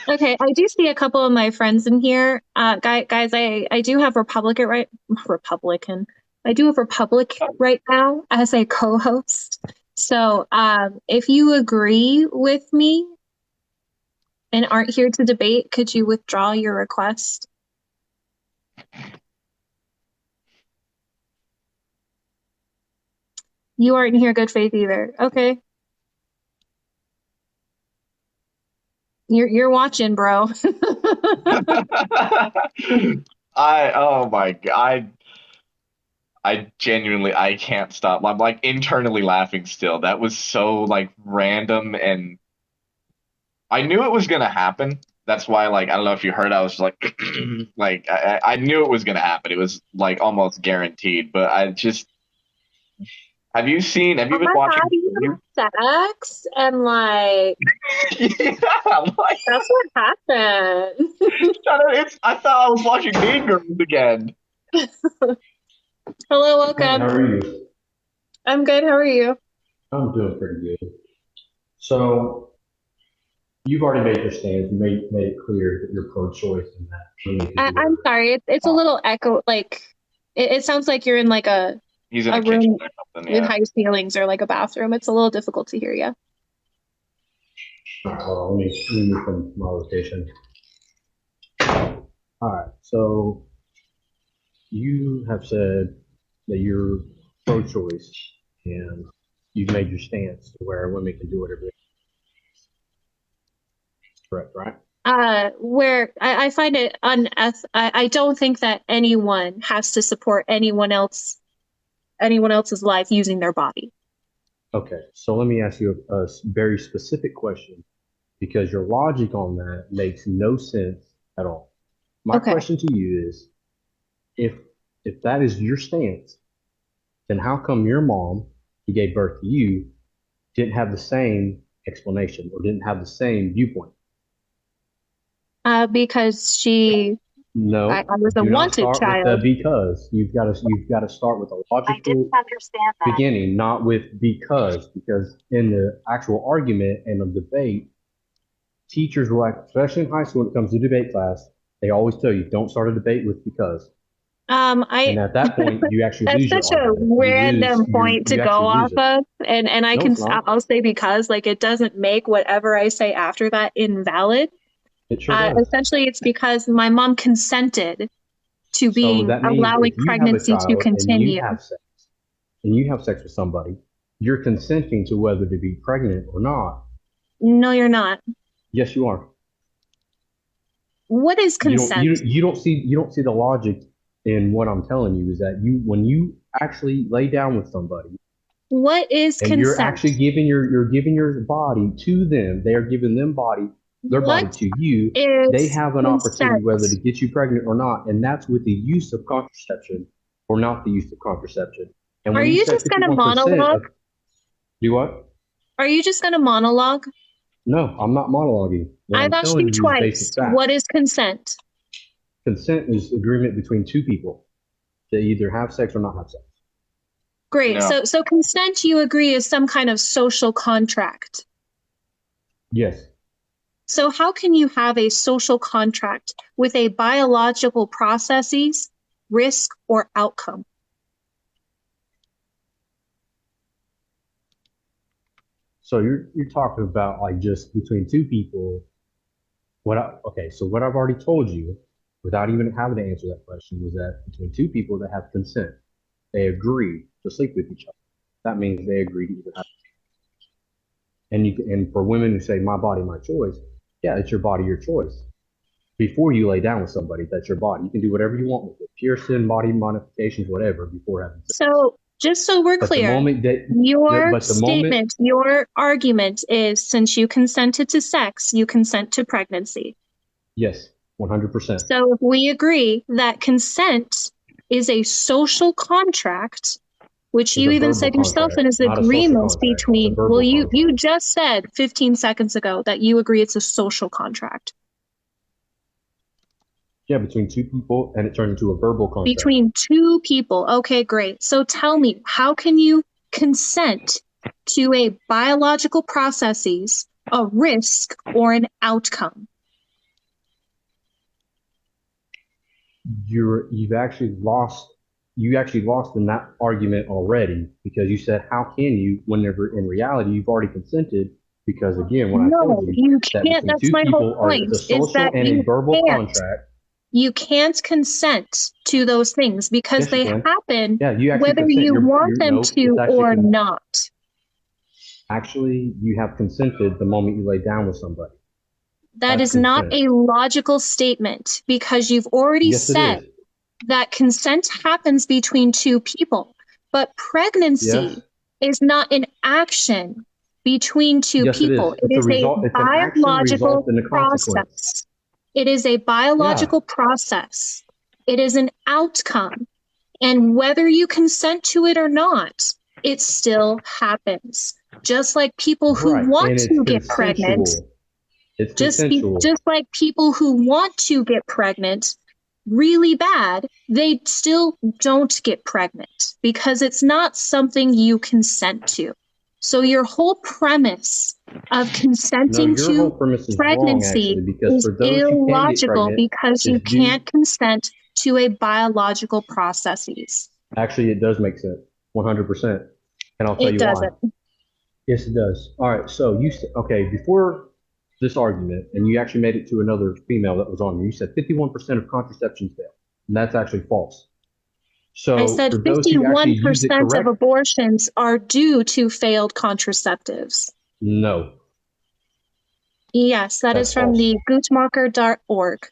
Okay, I do see a couple of my friends in here. Guys, I do have Republican. I do have Republic right now as a co-host. So, if you agree with me and aren't here to debate, could you withdraw your request? You aren't here good faith either. Okay. You're watching, bro. Oh my God. I genuinely I can't stop. I'm like internally laughing still. That was so like random and I knew it was gonna happen. That's why like I don't know if you heard I was like like I knew it was gonna happen. It was like almost guaranteed. But I just have you Oh been my God, watching you have sex and like Yeah, like that's what happened. I thought I was watching Mean Girls again. Hello, Hey, welcome. how are you? I'm good. How are you? I'm doing pretty good. So you've already made your stance. You made it clear that you're pro-choice and that women can do I'm whatever sorry. It's they a want. little echo. Like it sounds like you're in like He's in a a kitchen room or something, with yeah. high ceilings or like a bathroom. It's a little difficult to hear you. All right, hold on. Let me move from my location. All right. So you have said that you're pro-choice and you've made your stance to where women can do whatever they want. Correct, right? Where I find it I don't think that anyone has to support anyone else's life using their body. Okay. So let me ask you a very specific question because your logic on that makes no sense at all. My Okay. question to you is if if that is your stance, then how come your mom, who gave birth to you, didn't have the same explanation or didn't have the same viewpoint? Because I No, was a do not wanted start with the child. because. You've got to start with a I didn't logical understand that. beginning, not with because in the actual argument and the debate, teachers will act, especially in high school when it comes to debate class, they always tell you don't start a debate with because. And I at that point, you actually That's lose your such a argument. random point to You go actually off lose it. of, and No, it's not. I'll say because like it doesn't make whatever I say after that invalid. It sure does. Essentially, it's because my mom consented to So being that means allowing if you have a pregnancy to child continue. and you have sex with somebody, you're consenting to whether to be pregnant or not. No, you're not. Yes, you are. What is consent? You don't see the logic in what I'm telling you is that you when you actually lay down with somebody What is and you're consent? actually you're giving your body to them, they are giving their body What to you. They is have an opportunity consent? whether to get you pregnant or not, and that's with the use of contraception or not the use of contraception. And Are when you you said just gonna 51% monologue? of do what? Are you just gonna monologue? No, I'm not monologuing. What I've I'm asked you telling you is basic twice. What facts. is consent? Consent is agreement between two people to either have sex or not have sex. Great. No. So consent, you agree, is some kind of social contract. Yes. So how can you have a social contract with a biological processes, risk, or outcome? So you're talking about like just between two people. Okay, so what I've already told you, without even having to answer that question, was that between two people that have consent, they agree to sleep with each other. That means they agree to either have. And for women who say my body, my choice, yeah, it's your body, your choice. Before you lay down with somebody, that's your body. You can do whatever you want with it, piercing, body modifications, whatever, before having sex. So just so we're But the clear, moment that, your but the moment, statement, your argument is since you consented to sex, you consent to pregnancy. yes, 100%. So if we agree that consent is a social contract, which It's you a even verbal said yourself in contract, his not a social agreements contract. It's a between, well, verbal you contract. just said 15 seconds ago that you agree it's a social contract Yeah, between two people, and it turned into a verbal contract. between two people. Okay, great. So tell me, how can you consent to a biological processes, a risk, or an outcome? you've actually lost. You actually lost in that argument already because you said, "How can you?" Whenever in reality, you've already consented. Because again, when I told No, you you that can't. between That's two my whole people are it's point, a is social that and a verbal can't. contract. You can't consent to those things because Yes, you they can. happen Yeah, you actually whether consent. you want You're them no. It's to actually or not. actually you have consented the moment you lay down with somebody. That That's is not consent. a logical statement because you've already Yes, it said is. that consent happens between two people, but Yes. pregnancy is not an action between two Yes, it people. is. It It's a is a result. It's an action result biological in a consequence. process. It is a Yeah. biological process. It is an outcome. And whether you consent to it or not, it still happens. Just like people who Right. want And it's to get pregnant, consensual. It's consensual. just like people who want to get pregnant really bad, they still don't get pregnant because it's not something you consent to. So your whole premise of No, consenting your whole to premise is wrong pregnancy actually, because is for those who can get illogical pregnant, because you is due. can't consent to a biological processes. Actually, it does make sense, 100%, and I'll tell It you why. doesn't. Yes, it does. All right. So okay, before this argument, and you actually made it to another female that was on here. You said 51% of contraceptions fail, and that's actually false. I So said for those who actually use it 51% of correct, abortions are due to failed contraceptives. no, Yes, that that's is from false. the Guttmacher.org.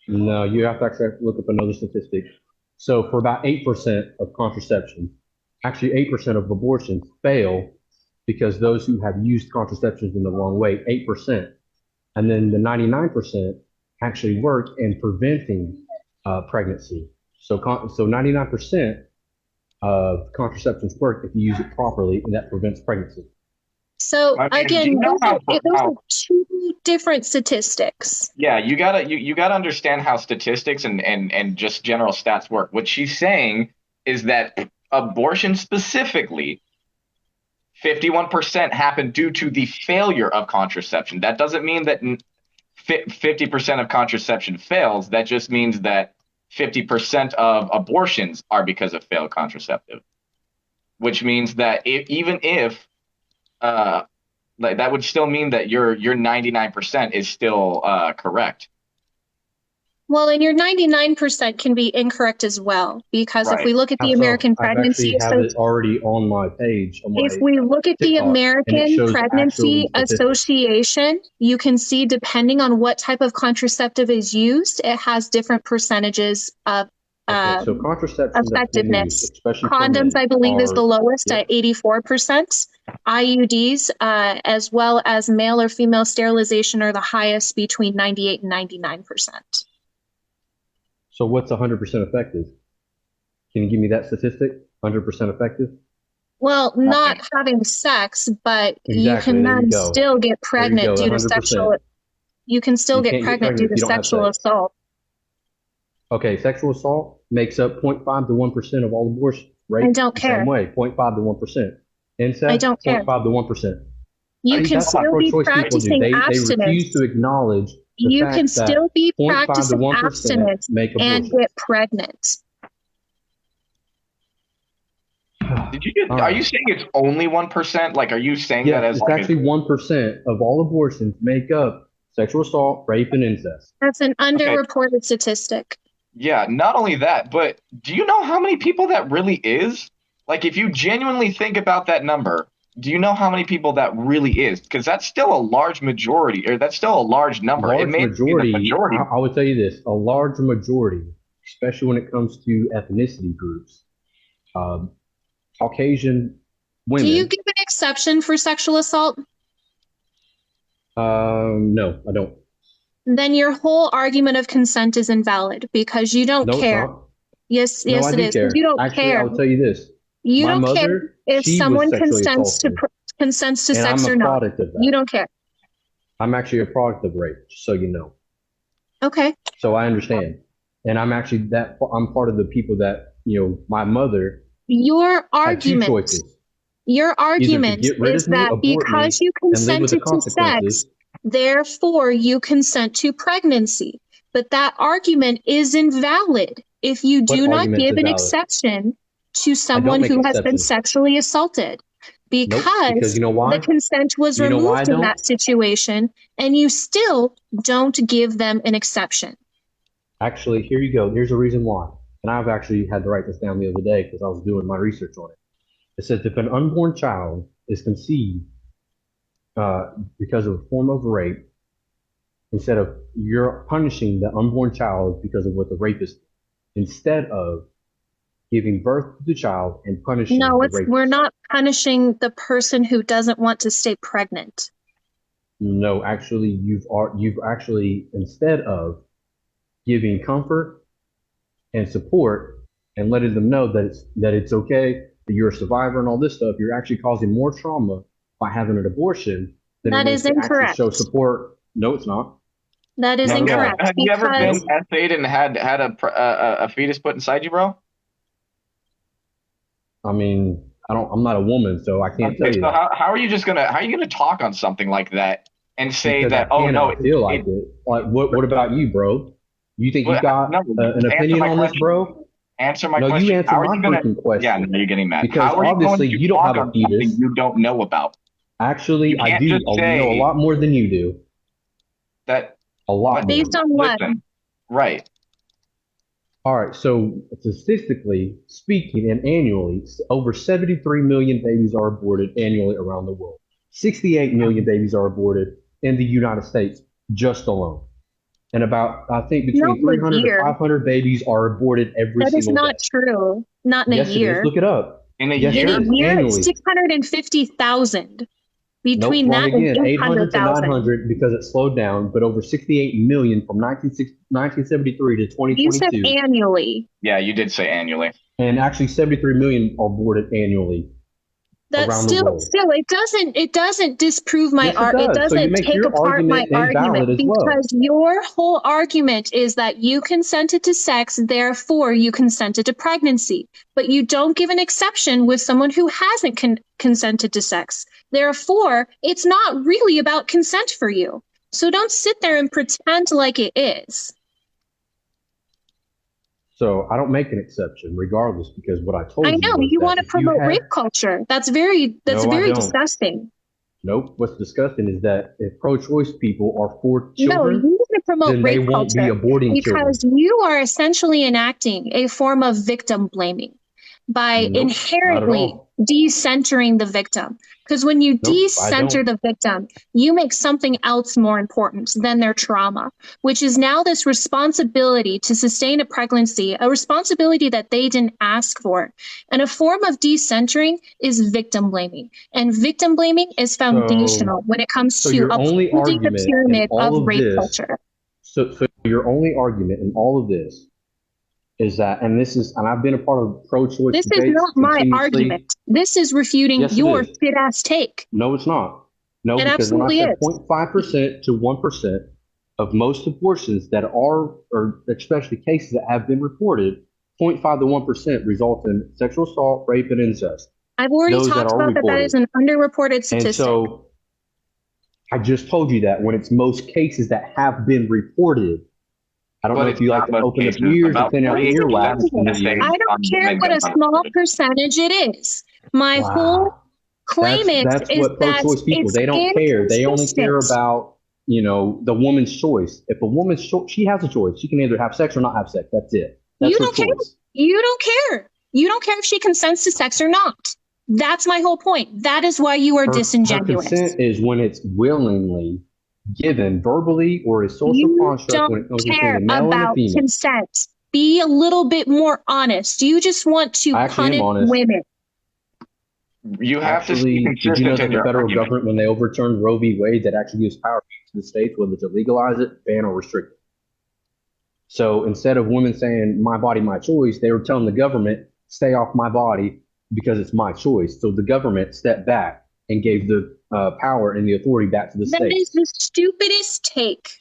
No, you have to actually look up another statistic. So for about 8% of contraception, actually 8% of abortions fail because those who have used contraceptions in the wrong way, 8%. And then the 99% actually work in preventing pregnancy. So 99% of contraceptions work if you use it properly, and that prevents pregnancy. So I mean, do you again, know those how are two different statistics. yeah, you gotta understand how statistics and just general stats work. What she's saying is that abortion specifically, 51% happen due to the failure of contraception. That doesn't mean that 50% of contraception fails. That just means that 50% of abortions are because of failed contraceptive, which means that even if uh, like, that would still mean that your 99% is still correct. Well, and your 99% can be incorrect as well, because if Right. we look at How the so? American I've Pregnancy actually have it already on my page on If my we look at the TikTok, and it American shows actually Pregnancy statistics. Association, you can see depending on what type of contraceptive is used, it has different percentages of Okay, so um, contraception that's been used, effectiveness. especially for Condoms, men, I believe, is the are lowest yep. at 84%. IUDs, as well as male or female sterilization, are the highest between 98 and 99%. So what's 100% effective? Can you give me that statistic? 100% effective? Well, not Nothing. having sex, but you Exactly. can There you then go. still get There you pregnant go. due to sexual 100%. you can still You get can't get pregnant due pregnant if to you don't have sexual sex. assault. Okay, sexual assault makes up 0.5 to 1% of all abortions. I Rape, don't the same care. way, 0.5 to 1%. I Incest, don't care. 0.5 to 1%. You See, can that's what still be pro-choice people do. practicing They refuse abstinence. to acknowledge the You can fact that still be 0.5 to practicing 1% abstinence make and abortions. get pregnant. Did you All are you right. saying it's only 1%? Like, are you saying that Yes, as it's like a actually 1% of all abortions make up sexual assault, rape, and incest. That's an okay? underreported statistic. Yeah, not only that, but do you know how many people that really is? Like, if you genuinely think about that number, do you know how many people that really is? Because that's still a large majority, or that's still a large number. It Large may not be the majority, majority. I would tell you this, a large majority, especially when it comes to ethnicity groups, um, Caucasian Do you women. give an exception for sexual assault? No, I don't. Then your whole argument of consent is invalid because you don't No, it's care. not. Yes, No, yes, I it do is. Because you care. don't Actually, I care. will tell you this. You My don't care mother, if she was someone sexually assaulted, consents to and I'm sex a or not. product of You that. don't care. I'm actually a product of rape, just so you know. Okay. So I understand. And I'm actually I'm part of the people that, my mother Your had two argument, choices, your either to argument get rid is of me, that abort because me, you and live with the consented to sex, consequences. therefore you consent to pregnancy. but that argument is invalid if you do not argument's give an invalid? exception to I don't someone make who has been exceptions. sexually assaulted. Nope, because Because you know why? the consent was You know why I removed in don't? that situation, and you still don't give them an exception. Actually, here you go. Here's the reason why. And I've actually had to write this down the other day because I was doing my research on it. It says if an unborn child is conceived because of a form of rape, instead of you're punishing the unborn child because of what the rapist did, instead of giving birth to the child and punishing No, the rapist. we're not punishing the person who doesn't want to stay pregnant. No, actually, you've actually, instead of giving comfort and support and letting them know that it's okay, that you're a survivor and all this stuff, you're actually causing more trauma by having an abortion than That it is is to actually incorrect. show support. No, it's not. That is Not at all. incorrect. Have you ever been Because essayed and had a fetus put inside you, bro? I mean, I'm not a woman, so I can't tell Okay, you so that. how are you gonna talk on something like that and say Because that, I oh can no, and I feel like it. Like, what about you, bro? You think you well, got no, an answer opinion my on this, question. bro? Answer my No, you question. answer How are my you gonna? freaking Yeah, question. no, you're getting mad. Because How are you going obviously to you don't talk have a on something fetus. you don't know about? Actually, You I can't do. just I know a say lot more than you do. that. A lot more. based on what? Listen, right? All right. So statistically speaking, and annually, over 73 million babies are aborted annually around the world. 68 million babies are aborted in the United States just alone. And about, I think, Not between in a 300 to year. 500 babies are aborted every That is single not day. true. Not in a Yes, it is. year. Look it up. In a Yes, In it a year, is. year, it's Annually. 650,000. Nope, Between wrong that and again. 800 to 800,000. 900 because it slowed down, but over 68 million from 1973 to You said 2022. annually. yeah, you did say annually. And actually 73 million are aborted annually That around the still world. it doesn't disprove my Yes, it art. It does. So you doesn't make take your apart my argument invalid argument as well. because your whole argument is that you consented to sex, therefore you consented to pregnancy. But you don't give an exception with someone who hasn't consented to sex. Therefore, it's not really about consent for you. So don't sit there and pretend like it is. So I don't make an exception regardless because what I told I you know was you that want to if you promote have, rape culture. That's very no, I don't. disgusting. Nope. What's disgusting is that if pro-choice people are for No, you children, need to promote then they rape won't be culture aborting children. because you are essentially enacting a form of victim blaming by Nope, not at inherently all. decentering the victim. Because when you Nope, I decenter don't. the victim, you make something else more important than their trauma, which is now this responsibility to sustain a pregnancy, a responsibility that they didn't ask for. And a form of decentering is victim blaming. And victim blaming is foundational when it comes So to your only upholding the argument in pyramid all of of rape this, culture. so your only argument in all of this is that, and this is, and I've been a part of pro-choice This is debates not my continuously. argument. This is refuting Yes, it your is. shit ass take. No, it's not. No, It because when I absolutely said is. 0.5% to 1% of most abortions that are, or especially cases that have been reported, 0.5 to 1% result in sexual assault, rape, and incest. I've already Those that talked are about that is reported. an underreported And statistic. so I just told you that when it's most cases that have been reported. I don't But know it's if you like not to most open up cases. your ears and About clean out the 40% earwax. of the states I don't care what a small percentage it is. My whole Wow. claim is That's what that pro-choice people, it's they don't care. They only care inconsistent. about, the woman's choice. If a woman's she has a choice. She can either have sex or not have sex. That's it. That's You her don't care. choice. You don't care. You don't care if she consents to sex or not. That's my whole point. That is why you are Her disingenuous. consent is when it's willingly given verbally or a social You construct when it don't comes between care a male and a about female. consent. Be a little bit more honest. You just want to I actually am punish honest. women. You have to Actually, be did you know consistent that in the your federal argument. government, when they overturned Roe v. Wade, that actually gives power to the states whether to legalize it, ban, or restrict it? So instead of women saying my body, my choice, they were telling the government, stay off my body because it's my choice. So the government stepped back and gave the power and the authority back to the That is states. the stupidest take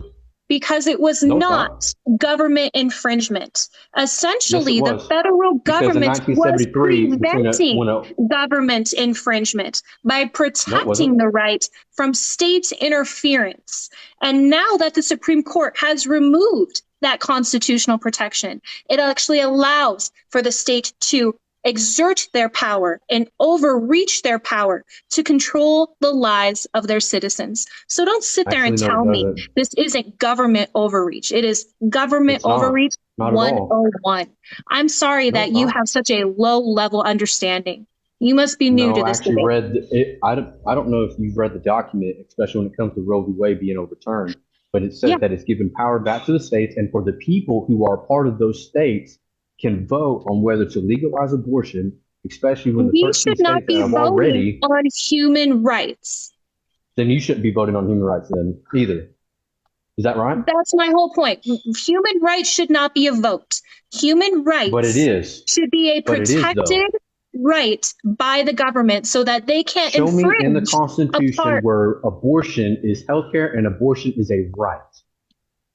because it was No, it's not government infringement. Essentially, Yes, it the was. federal Because in government was 1973, preventing government infringement by protecting wasn't. the right from state interference. And now that the Supreme Court has removed that constitutional protection. It actually allows for the state to exert their power and overreach their power to control the lives of their citizens. So don't sit there and Actually, no, tell it me doesn't. this isn't government overreach. It is government It's not. overreach Not at all. 101. I'm sorry No, that it's you not. have such a low level understanding. You must be new No, to I this actually debate. read it. I don't know if you've read the document, especially when it comes to Roe v. Wade being overturned, but it says Yeah, that it's given power back to the states, and for the people who are part of those states can vote on whether to legalize abortion, especially when the we 13 should not states that be have voting already, on human rights. then you shouldn't be voting on human rights then either. Is that right? That's my whole point. Human rights should not be a vote. Human But it rights is. should be a But it is, though. protected right by the government so that they can't Show me in the infringe Constitution upon. where abortion is healthcare and abortion is a right.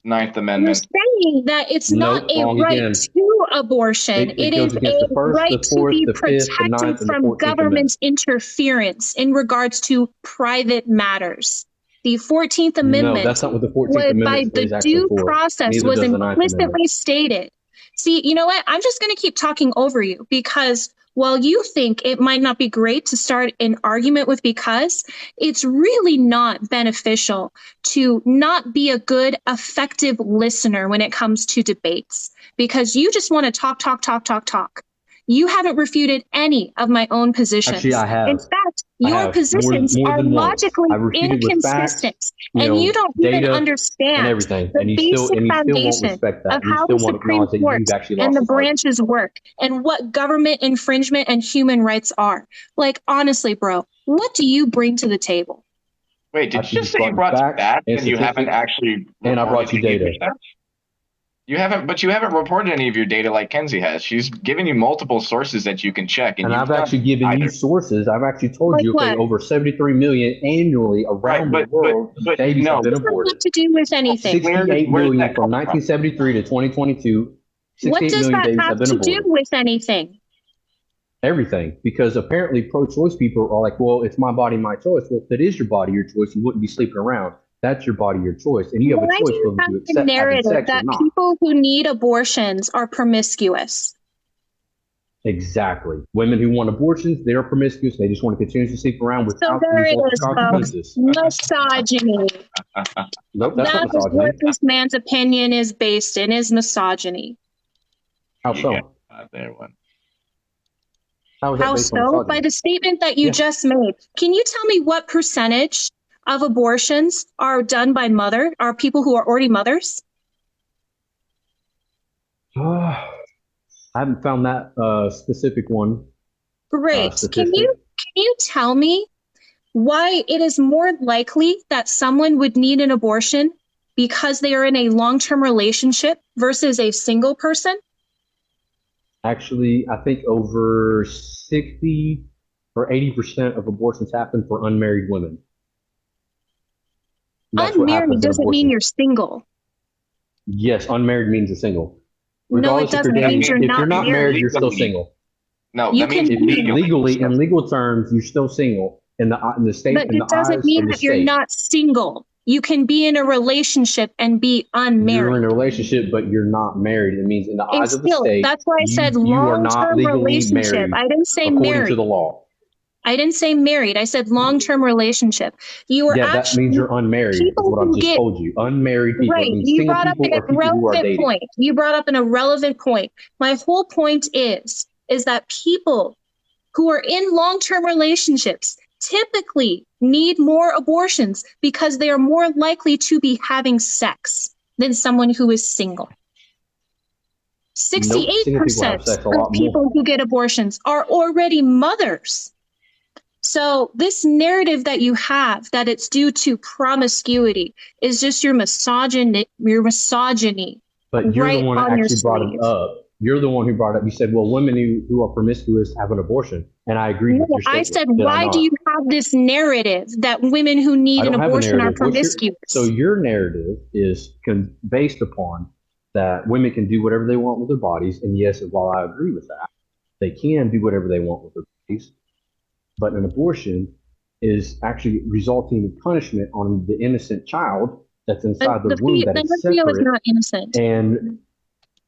Ninth You're Amendment. saying that it's not Nope, a wrong right again. to abortion. It It goes is against a the first, right the to fourth, be the fifth, the ninth, protected and the from 14th Amendment. government interference in regards to private matters. The 14th No, Amendment that's not what the 14th was by Amendment the is actually due for. process Neither was does the Ninth Amendment. implicitly stated. See, you know what? I'm just going to keep talking over you because while you think it might not be great to start an argument with because, it's really not beneficial to not be a good, effective listener when it comes to debates because you just want to talk, talk, talk, talk, talk. You haven't refuted any of my own positions. Actually, I have. In fact, I your have positions more are than once. logically I refuted with facts, inconsistent, and you don't even data, and understand everything, the and you still basic won't foundation respect of that. You how still the won't Supreme acknowledge that Court you've actually and lost the this argument. branches work and what government infringement and human rights are. Like, honestly, bro, what do you bring to the table? Wait, did I you just just say you brought you brought facts facts and and you haven't statistics, actually and I brought reported you any of your data. stuff? You haven't reported any of your data like Kenzie has. She's given you multiple sources that you can check, and And you've I've done actually given either. you sources. I've actually told Like you, okay, what? over 73 million annually Right, around the world, but babies no. have been What does that have aborted. to do with anything? Where 68 does million that from come from? 1973 to 2022. What 68 does million that babies have have been to do aborted. with anything? Everything, because apparently pro-choice people are like, well, it's my body, my choice. Well, if it is your body, your choice, you wouldn't be sleeping around. That's your body, your choice, and you have a Why do choice you whether have to the accept having narrative sex or that not. people who need abortions are promiscuous? Exactly. Women who want abortions, they are promiscuous. They just want to continue to sleep around So without there any it sort of is, folks. consequences. Misogyny. Nope, that's not That is misogyny. what this man's opinion is based in, is misogyny. How You so? got there one. How is that How based on so? misogyny? By the statement that you Yeah. just made. Can you tell me what percentage of abortions are done by are people who are already mothers? I haven't found that specific one Great. statistic. Can you tell me why it is more likely that someone would need an abortion because they are in a long-term relationship versus a single person? Actually, I think over 60 or 80% of abortions happen for unmarried women. That's what Unmarried happens in doesn't mean abortion. you're single. Yes, unmarried means you're single. No, it Regardless if doesn't. you're It dating, means you're if not you're not married, married. you're still Legally. single. No, You that means can be legally. In legal terms, you're still single in the state, But in the it doesn't eyes mean of the that you're state. not single. You can be in a relationship and be You're unmarried. in a relationship, but you're not married. It means in the eyes It's of the still, state, that's why I said you are not long-term legally relationship. married I didn't say according to married. the law. I didn't say married. I said long-term relationship. You are Yeah, that means actually you're unmarried, is people what I've who just get told you. Unmarried people. It right. means You single brought up people an or people who are irrelevant dating. point. You brought up an irrelevant point. My whole point is that people who are in long-term relationships typically need more abortions because they are more likely to be having sex than someone who is single. Nope, single people have 68% sex a of lot people more. who get abortions are already mothers. So this narrative that you have that it's due to promiscuity is just your misogyny But you're the right one that on your actually brought it sleeve. up. You're the one who brought it up. You said, well, women who are promiscuous have an abortion. And I agreed No, with your I statement. said, Did I why do not? you have this narrative that women who I need an don't have a abortion are narrative. promiscuous? So your narrative is based upon that women can do whatever they want with their bodies. And yes, while I agree with that, they can do whatever they want with their bodies. But an abortion is actually resulting in punishment on the innocent child that's inside the womb that the is embryo is separate. not innocent, And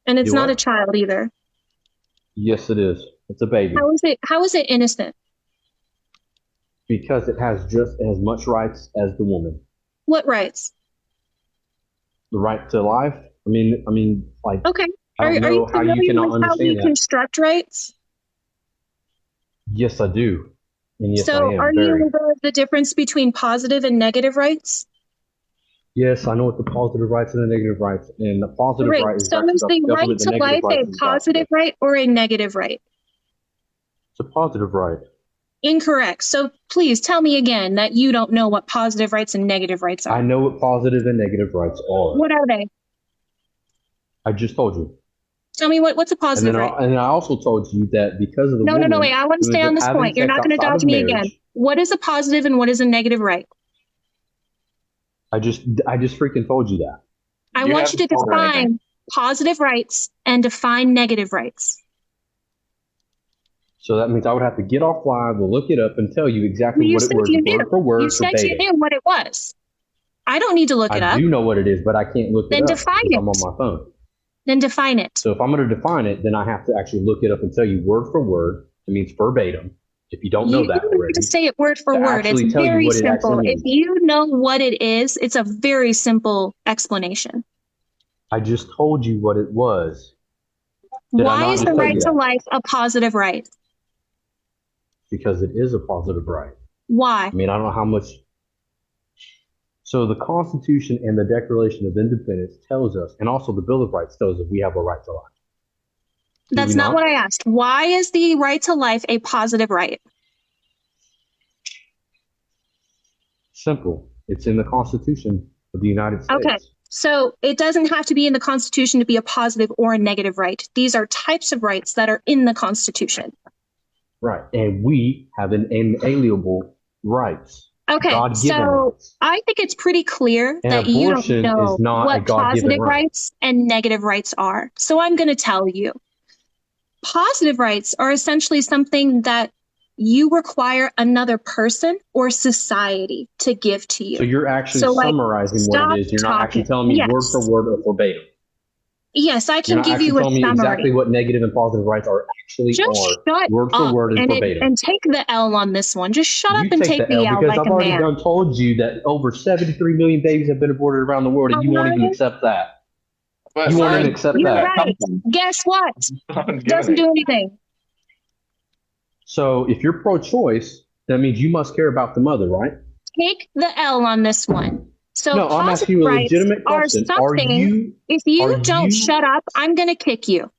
it's do not what? a child either. Yes, it is. It's a baby. How is it innocent? Because it has just as much rights as the woman. What rights? The right to life. Like, Okay. I don't Are you know how you familiar cannot with how we understand that. construct rights? Yes, I do. And yes, I So am. are Very. you aware of the difference between positive and negative rights? Yes, I know what the positive rights and the negative rights. And the positive Great. right is So back is to the the right government. The to negative life a rights is back to positive right or a negative right? It's a positive right. Incorrect. So please tell me again that you don't know what positive rights and negative rights I are. know what positive and negative rights are. What are they? I just told you. Tell me what's a And positive then, right? I also told you that because of the No, woman wait. I want to who stay ends on up this having point. You're sex not going to outside dodge of me again. marriage, What is a positive and what is a negative right? I just freaking told you that. I You want you to haven't told her anything. define positive rights and define negative rights. So that means I would have to get off live, look it up, and tell you exactly Well, you what it said was, you word knew. for word, You said you verbatim. knew what it was. I don't need to look it I up. do know what it is, but I can't look it Then up define because I'm it. on my phone. Then define it. So if I'm going to define it, then I have to actually look it up and tell you word for word. It means verbatim. If you don't know You that don't need already, to say it word for to word. It's actually tell you very what it simple. actually If means. you know what it is, it's a very simple explanation. I just told you what it was. Did I Why not is just the tell right you to that? life a positive right? Because it is a positive right. Why? I mean, I don't know how much. So the Constitution and the Declaration of Independence tells us, and also the Bill of Rights tells us we have a right to life. Do That's we not what I asked. Why is the right to life a positive right? Simple. It's in the Constitution of the United States. Okay. So it doesn't have to be in the Constitution to be a positive or a negative right. These are types of rights that are in the Constitution. Right. And we have an inalienable rights. Okay, God-given so rights. I think it's pretty clear And that you don't abortion know is not a what God-given positive right. rights and negative rights are. So I'm going to tell you. Positive rights are essentially something that you require another person or society to give to you. So you're actually So, like, summarizing what stop it is. You're not actually talking. telling me Yes. word for word or verbatim. Yes, I You're can not give actually you a telling me exactly summary. what negative and positive rights are actually Just shut word for up word and verbatim. and take the L on this one. Just shut You up and take take the L the L because like I've a already man. done told you that over 73 million babies have been aborted around the world, and you won't even accept that. But You won't where even is accept You're that. that come right. from? Guess what? Given Doesn't it. do anything. So if you're pro-choice, that means you must care about the mother, right? Take the L on this one. So No, I'm positive asking you a rights legitimate are question. something. If you don't shut you up, I'm going to kick you.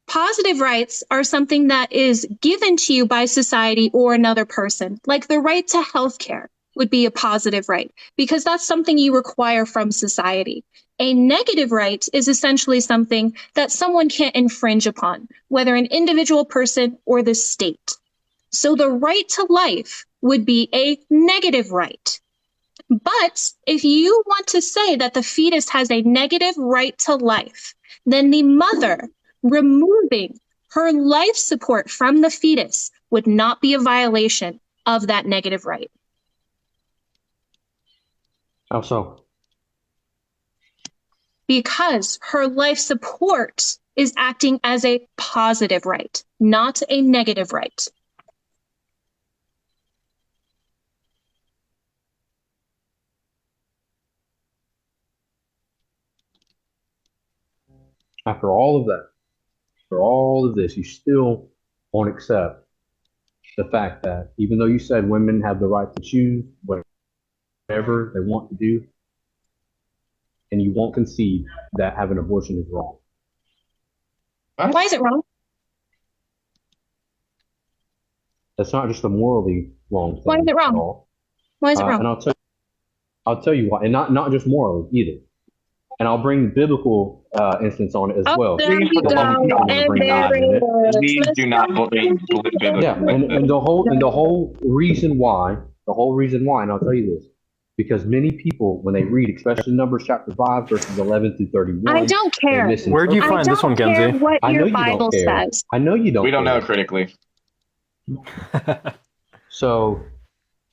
Positive rights are something that is given to you by society or another person, like the right to health care would be a positive right because that's something you require from society. A negative right is essentially something that someone can't infringe upon, whether an individual person or the state. So the right to life would be a negative right. But if you want to say that the fetus has a negative right to life, then the mother removing her life support from the fetus would not be a violation of that negative right. How so? Because her life support is acting as a positive right, not a negative right. After all of that, after all of this, you still won't accept the fact that even though you said women have the right to choose whatever they want to do, and you won't concede that having an abortion is wrong. Why is it wrong? That's not just a morally wrong thing. Why is it wrong? At all. Why is it wrong? And I'll tell you why, and not just morally either. And I'll bring biblical instance on it as well. There you go. And there it is. Please do not believe biblical. Yeah, and the whole reason why, and I'll tell you this, because many people, when they read, especially Numbers chapter 5, verses 11 through 31, I don't care. Where do you find this one, Kenzie? What I know your you Bible don't care. says. I know you don't. We don't care. know critically. So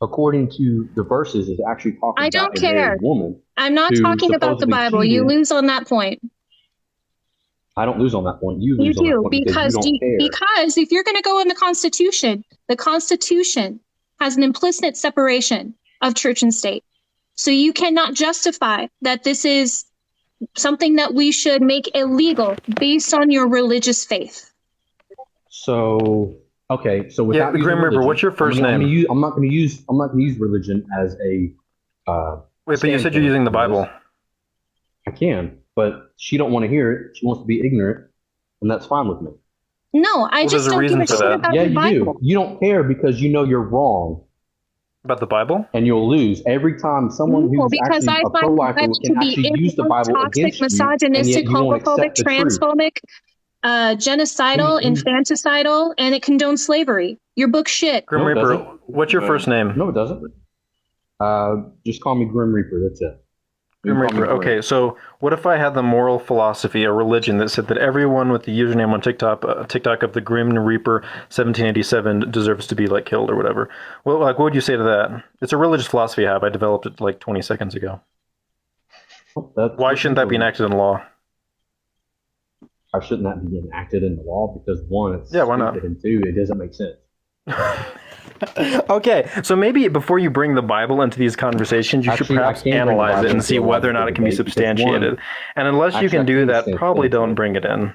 according to the verses, is actually talking I don't about a care. married woman. I'm not who talking about the supposedly Bible. You cheated. lose on that point. I don't lose on that point. You You lose on that do point because you don't care. because if you're going to go in the Constitution has an implicit separation of church and state. So you cannot justify that this is something that we should make illegal based on your religious faith. So okay, so without using Grim Reaper, religion, what's your first name? I'm not going to use religion as a. Wait, but you said you're using the Bible. I can, but she don't want to hear it. She wants to be ignorant, and that's fine with me. No, I just there's a don't give reason a for shit that. about Yeah, the you Bible. do. You don't care because you know you're wrong, About the Bible? and you'll lose every time someone No, who's because actually I a find the pro-lifer Bible can to be actually use the Bible toxic, against you, and yet misogynistic, you won't homophobic, accept the truth. transphobic, genocidal, infanticidal, and it condones slavery. Your book's shit. Grim No, it Reaper, doesn't. what's your first name? No, it doesn't. Just call me Grim Reaper. That's it. Grim You can call Reaper. me Grim. Okay, so what if I had the moral philosophy, a religion that said that everyone with the username on TikTok of the Grim Reaper 1787 deserves to be like killed or whatever? Well, like, what would you say to that? It's a religious philosophy I have. I developed it like 20 seconds ago. Why shouldn't that be enacted in law? Why shouldn't that be enacted in the law? Because one, it's Yeah, why not? stupid, and two, it doesn't make sense. Okay, so maybe before you bring the Bible into these conversations, you should Actually, I perhaps can bring the analyze Bible it and into see a whether or not logical it can be debate because substantiated. one, And unless you actually, can I do can that, probably don't substantiate. bring it in.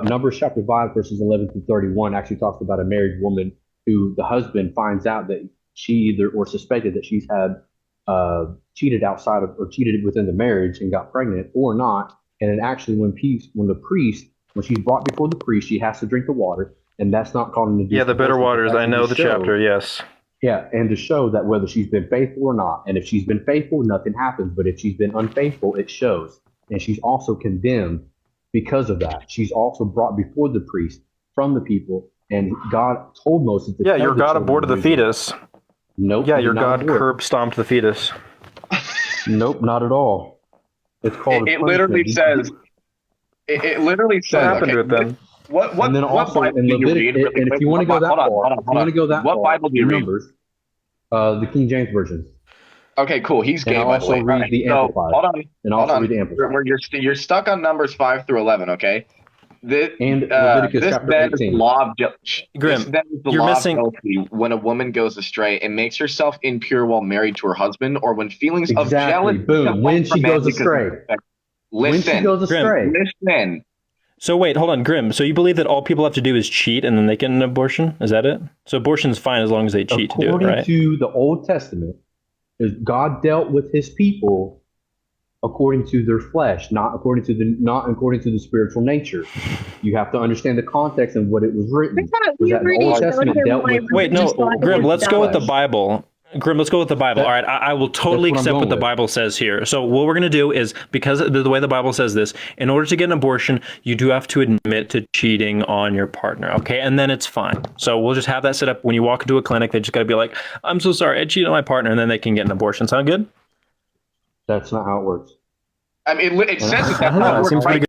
Numbers chapter 5, verses 11 through 31 actually talks about a married woman who the husband finds out that she either or suspected that she's had cheated outside of or cheated within the marriage and got pregnant or not. And it actually, when she's brought before the priest, she has to drink the water, and that's not called an induced Yeah, the bitter divorce. waters. It's I actually know to the show- chapter, yes. Yeah, and to show that whether she's been faithful or not. And if she's been faithful, nothing happens. But if she's been unfaithful, it shows. And she's also condemned because of that. She's also brought before the priest from the people. And God told Moses to Yeah, tell your the God children aborted of the Israel. fetus. Nope. Yeah, he your did not God abort. curb stomped the fetus. Nope, not at all. It's called It literally says. It literally says. What happened Okay, to it then? what and then what also Bible in do you Leviticus, read? Really and if quick? you want to go that Hold on, far, hold on, if you want to go that What far, Bible do you in read? Numbers, the King James version. Okay, cool. He's And gay, I by the also way. read All right, the so, Amplified. hold on. And I Hold also on. read the Amplified. You're stuck on Numbers 5 through 11. Okay. This And Leviticus this chapter then is the 18. law of Grim, this then is the you're law missing- of jealousy when a woman goes astray and makes herself impure while married to her husband, or when feelings of Exactly. jealousy Boom. When she goes astray. When she goes astray. Listen. So wait, hold on, Grim. So you believe that all people have to do is cheat and then they get an abortion? Is that it? So abortion's fine as long as they cheat to do it, According right? to the Old Testament, is God dealt with his people according to their flesh, not according to the spiritual nature. You have to understand the context and what it was written. I thought Was we that the already Old showed Testament him dealt why with? Wait, no, religious law Grim, is let's go with the valid. Bible. Grim, let's go with the Bible. That- All right, I will totally that's what I'm accept what going the with. Bible says here. So what we're going to do is, because of the way the Bible says this, in order to get an abortion, you do have to admit to cheating on your partner, okay? And then it's fine. So we'll just have that set up when you walk into a clinic. They just got to be like, I'm so sorry, I cheated on my partner, and then they can get an abortion. Sound good? That's not how it works. I mean, it says that I don't know, it seems pretty good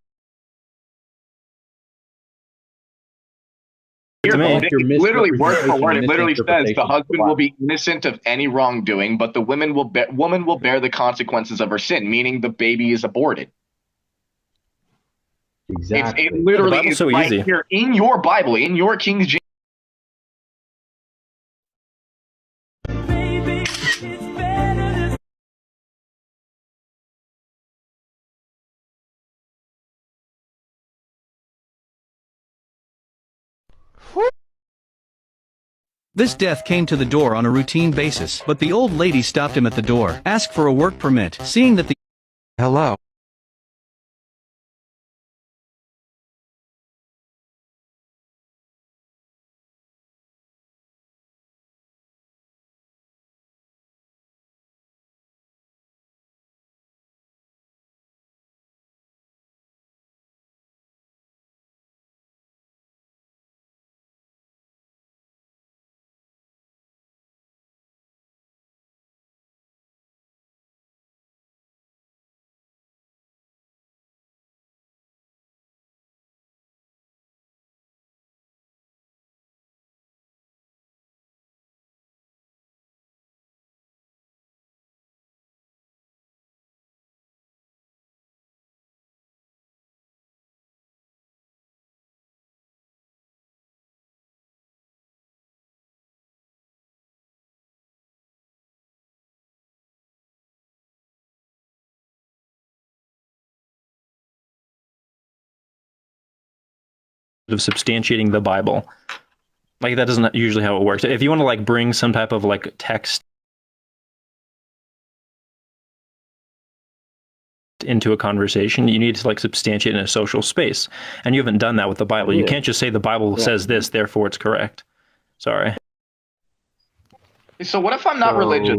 to me. It literally word for word. It literally says Misinterpretation the of the husband will Bible. be innocent of any wrongdoing, but the woman will bear the consequences of her sin, meaning the baby is aborted. Exactly. It literally The Bible's is so right easy. here in your Bible, in your King James. This death came to the door on a routine basis, but the old lady stopped him at the door, asked for a work permit, seeing that the Hello. of substantiating the Bible. Like, that isn't usually how it works. If you want to like bring some type of like text into a conversation, you need to like substantiate in a social space, and you haven't done that with the Bible. You can't just say the Bible says this, therefore it's correct. Sorry. So what if I'm not religious?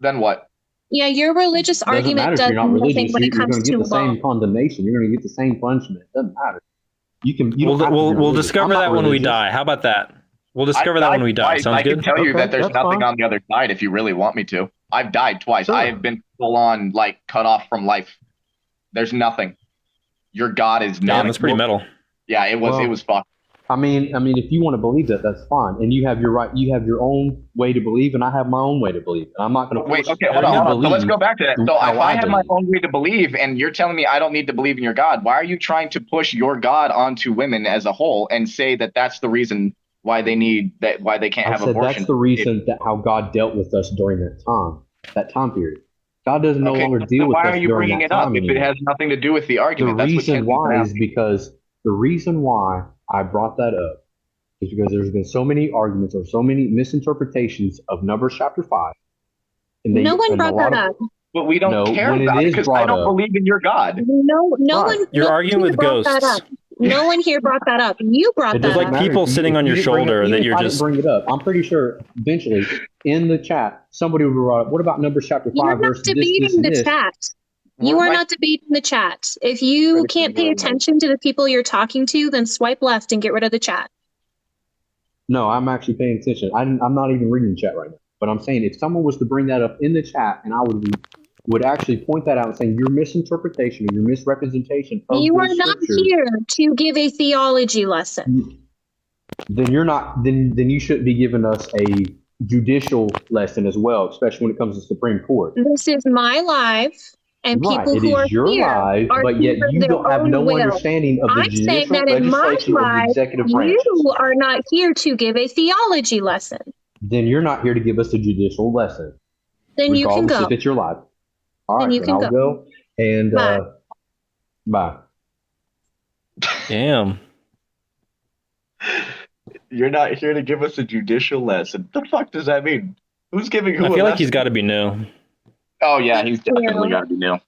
Then what? Yeah, your religious argument does nothing when it You're comes going to get to the law. same condemnation. You're going to get the same punishment. It doesn't matter. You don't have to be We'll religious. discover I'm not that when we religious. die. How about that? We'll discover that when we die. Sounds I good? can tell you Okay, that there's that's nothing fine. on the other side if you really want me to. I've died twice. Sure. I have been full on like cut off from life. There's nothing. Your God is not. Damn, that's pretty metal. Yeah, it was fucked. I mean, if you want to believe that, that's fine, and you have your right. You have your own way to believe, and I have my own way to believe. And I'm not going to Wait. force Okay, you hold to on. So believe let's go back to that. So how if I have my believe. own way to believe, and you're telling me I don't need to believe in your God, why are you trying to push your God onto women as a whole and say that that's the reason why they can't have abortion? That's the reason that how God dealt with us during that time period. God doesn't no longer deal with us during that time anymore. Why are you bringing it up if it has nothing to do with the argument? The reason why is because the reason why I brought that up is because there's been so many arguments or so many misinterpretations of Numbers chapter 5. No one brought that up. But we don't care about it because I don't believe in your God. No Right. one. You're arguing with ghosts. No one here brought that up. You brought that There's up. like people sitting on your shoulder that you're just. I didn't bring it up. I'm pretty sure eventually in the chat somebody will brought up. What about Numbers chapter 5 You're not verse debating the chat. You are not debating the chat. If you can't pay attention to the people you're talking to, then swipe left and get rid of the chat. No, I'm actually paying attention. I'm not even reading the chat right now. But I'm saying if someone was to bring that up in the chat, and I would actually point that out and saying your misinterpretation or your misrepresentation of you the are not scriptures, here to give a theology lesson. Then you're not. Then you shouldn't be giving us a judicial lesson as well, especially when it comes to Supreme Court. This is my life, and people who are your here live, are but yet you don't have no understanding of the judicial, legislation, or the executive branches. You are not here to give a theology lesson. Then you're not here to give us a judicial lesson. Then you can go. If it's your live. All right, then I'll go. And bye. Damn. You're not here to give us a judicial lesson. The fuck does that mean? Who's giving who? I feel like he's got to be new. Oh yeah, he's definitely got to be new.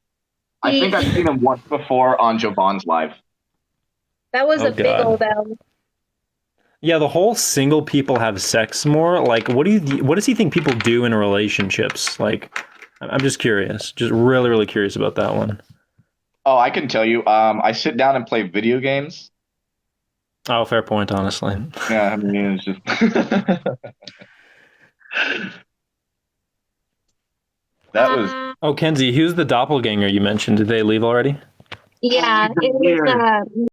I think I've seen him once before on Jovan's live. That was a big old L. Yeah, the whole single people have sex more. Like, what does he think people do in relationships? Like, I'm just curious. Just really, really curious about that one. Oh, I can tell you. I sit down and play video games. Oh, fair point, honestly. Yeah, I mean, it's just. That was. Oh, Kenzie, who's the doppelganger you mentioned? Did they leave already? Yeah, it was